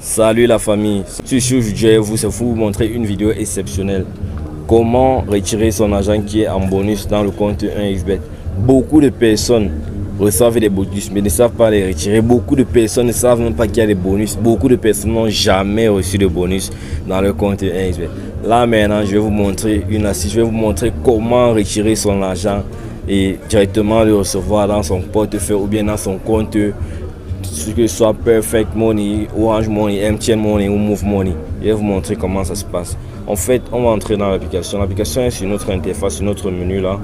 Salut la famille, aujourd'hui je vais vous montrer une vidéo exceptionnelle. Comment retirer son argent qui est en bonus dans le compte 1xBet. Beaucoup de personnes reçoivent des bonus mais ne savent pas les retirer. Beaucoup de personnes ne savent même pas qu'il y a des bonus. Beaucoup de personnes n'ont jamais reçu de bonus dans le compte 1xBet. Là maintenant je vais vous montrer une astuce, je vais vous montrer comment retirer son argent et directement le recevoir dans son portefeuille ou bien dans son compte, que ce soit Perfect Money, Orange Money, MTN Money ou Move Money. Je vais vous montrer comment ça se passe. En fait, on va entrer dans l'application. L'application est sur notre interface, sur notre menu là.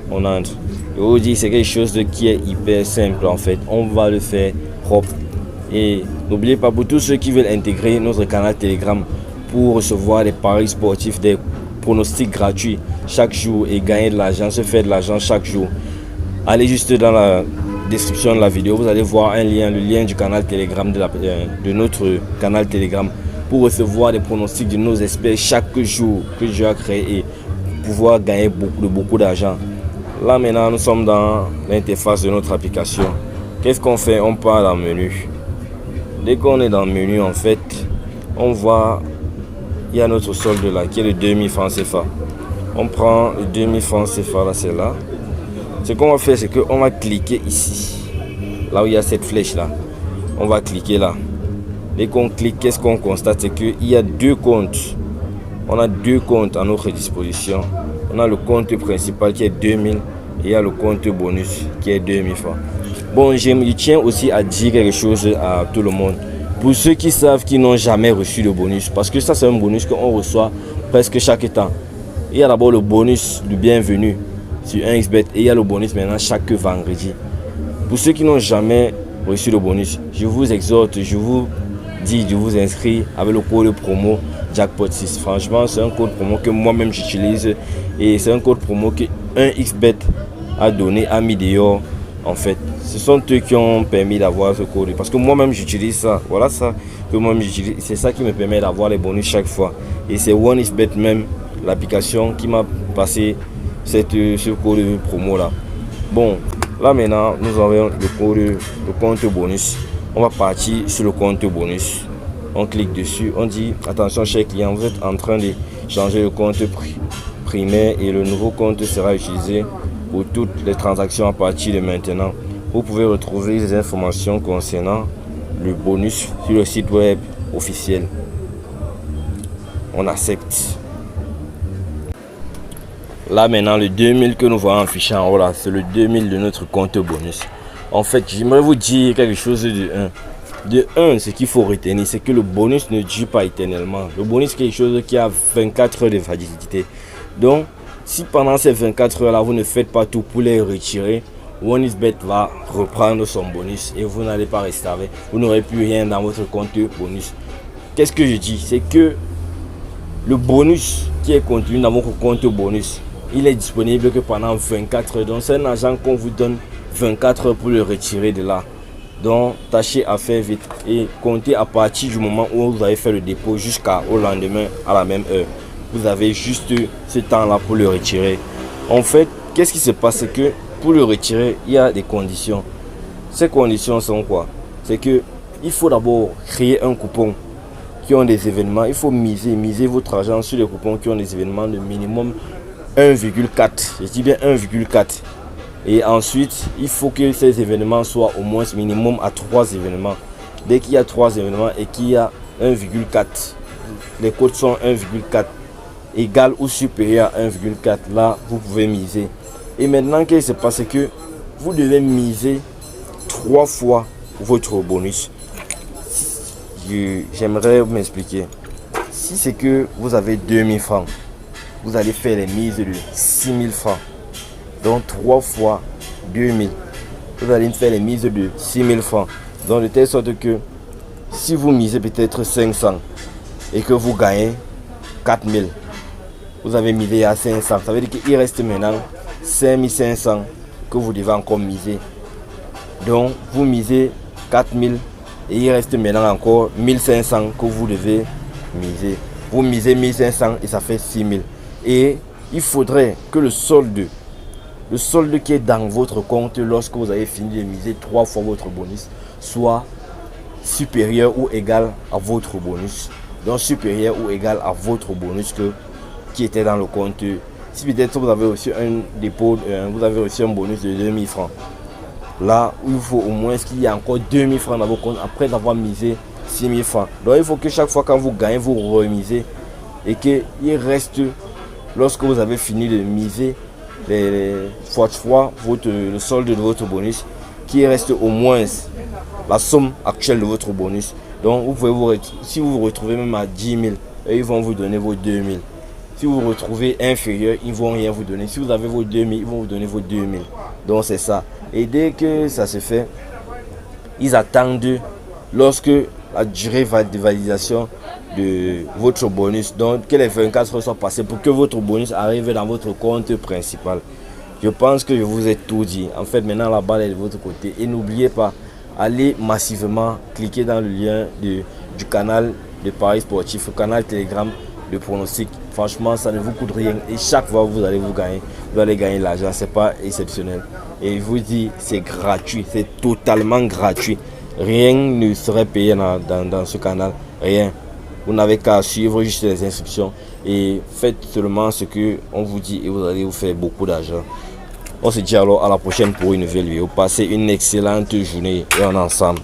On entre. Je vous dis, c'est quelque chose qui est hyper simple en fait. On va le faire propre. Et n'oubliez pas, pour tous ceux qui veulent intégrer notre canal Telegram pour recevoir des paris sportifs, des pronostics gratuits chaque jour et gagner de l'argent, se faire de l'argent chaque jour, allez juste dans la description de la vidéo, vous allez voir un lien, le lien du canal Telegram de notre canal Telegram pour recevoir des pronostics de nos experts chaque jour que je vais créer et pouvoir gagner beaucoup d'argent. Là maintenant nous sommes dans l'interface de notre application. Qu'est-ce qu'on fait? On part dans le menu. Dès qu'on est dans le menu, en fait, on voit il y a notre solde là qui est de 2000 francs CFA. On prend le 2000 francs CFA là, c'est là. Ce qu'on va faire, c'est qu'on va cliquer ici, là où il y a cette flèche là. On va cliquer là. Dès qu'on clique, qu'est-ce qu'on constate? C'est qu'il y a deux comptes. On a deux comptes à notre disposition. On a le compte principal qui est 2000 et il y a le compte bonus qui est 2000 francs. Bon, je tiens aussi à dire quelque chose à tout le monde. Pour ceux qui savent qu'ils n'ont jamais reçu de bonus, parce que ça c'est un bonus qu'on reçoit presque chaque temps. Il y a d'abord le bonus du bienvenu sur 1xBet et il y a le bonus maintenant chaque vendredi. Pour ceux qui n'ont jamais reçu le bonus, je vous exhorte, je vous dis de vous inscrire avec le code promo Jackpot 6. Franchement, c'est un code promo que moi-même j'utilise et c'est un code promo que 1xBet a donné, a mis dehors. En fait, ce sont eux qui ont permis d'avoir ce code parce que moi-même j'utilise ça. Voilà ça que moi-même j'utilise. C'est ça qui me permet d'avoir les bonus chaque fois. Et c'est 1xBet même, l'application, qui m'a passé ce code promo là. Bon, là maintenant nous avons le compte bonus. On va partir sur le compte bonus. On clique dessus, on dit attention cher client, vous êtes en train de changer le compte primaire et le nouveau compte sera utilisé pour toutes les transactions à partir de maintenant. Vous pouvez retrouver les informations concernant le bonus sur le site web officiel. On accepte. Là maintenant le 2000 que nous voyons affiché en haut là, c'est le 2000 de notre compte bonus. En fait, j'aimerais vous dire quelque chose de 1. De 1, ce qu'il faut retenir, c'est que le bonus ne dure pas éternellement. Le bonus est quelque chose qui a 24 heures de validité. Donc, si pendant ces 24 heures là, vous ne faites pas tout pour les retirer, 1xBet va reprendre son bonus et vous n'allez pas rester avec. Vous n'aurez plus rien dans votre compte bonus. Qu'est-ce que je dis? C'est que le bonus qui est contenu dans votre compte bonus, il est disponible que pendant 24 heures. Donc c'est un argent qu'on vous donne 24 heures pour le retirer de là. Donc tâchez à faire vite et comptez à partir du moment où vous avez fait le dépôt jusqu'au lendemain à la même heure. Vous avez juste ce temps là pour le retirer. En fait, qu'est-ce qui se passe? C'est que pour le retirer, il y a des conditions. Ces conditions sont quoi? C'est que il faut d'abord créer un coupon qui ont des événements. Il faut miser votre argent sur les coupons qui ont des événements de minimum 1,4. Je dis bien 1,4. Et ensuite, il faut que ces événements soient au moins minimum à 3 événements. Dès qu'il y a 3 événements et qu'il y a 1,4, les codes sont 1,4 égal ou supérieur à 1,4, là vous pouvez miser. Et maintenant, qu'est-ce qui se passe? C'est que vous devez miser 3 fois votre bonus. J'aimerais m'expliquer. Si c'est que vous avez 2000 francs, vous allez faire les mises de 6000 francs. Donc 3 fois 2000. Vous allez faire les mises de 6000 francs. Donc de telle sorte que si vous misez peut-être 500 et que vous gagnez 4000, vous avez misé à 500. Ça veut dire qu'il reste maintenant 5500 que vous devez encore miser. Donc vous misez 4000 et il reste maintenant encore 1500 que vous devez miser. Vous misez 1500 et ça fait 6000. Et il faudrait que le solde qui est dans votre compte lorsque vous avez fini de miser 3 fois votre bonus soit supérieur ou égal à votre bonus. Donc supérieur ou égal à votre bonus qui était dans le compte. Si peut-être vous avez reçu un dépôt, vous avez reçu un bonus de 2000 francs. Là, il faut au moins qu'il y ait encore 2000 francs dans vos comptes après avoir misé 6000 francs. Donc il faut que chaque fois quand vous gagnez, vous remisez et qu'il reste, lorsque vous avez fini de miser les fois le solde de votre bonus, qu'il reste au moins la somme actuelle de votre bonus. Donc vous pouvez si vous vous retrouvez même à 10 000, ils vont vous donner vos 2 000. Si vous vous retrouvez inférieur, ils ne vont rien vous donner. Si vous avez vos 2 000, ils vont vous donner vos 2 000. Donc c'est ça. Et dès que ça se fait, ils attendent lorsque la durée de validation de votre bonus, donc que les 24 heures soient passées pour que votre bonus arrive dans votre compte principal. Je pense que je vous ai tout dit. En fait, maintenant la balle est de votre côté. Et n'oubliez pas, allez massivement cliquer dans le lien du canal de Paris Sportif, le canal Telegram de pronostic. Franchement, ça ne vous coûte rien. Et chaque fois, vous allez gagner l'argent. C'est pas exceptionnel. Et je vous dis, c'est gratuit. C'est totalement gratuit. Rien ne serait payé dans ce canal. Rien. Vous n'avez qu'à suivre juste les instructions. Et faites seulement ce qu'on vous dit et vous allez vous faire beaucoup d'argent. On se dit alors à la prochaine pour une nouvelle vidéo. Passez une excellente journée et on est ensemble.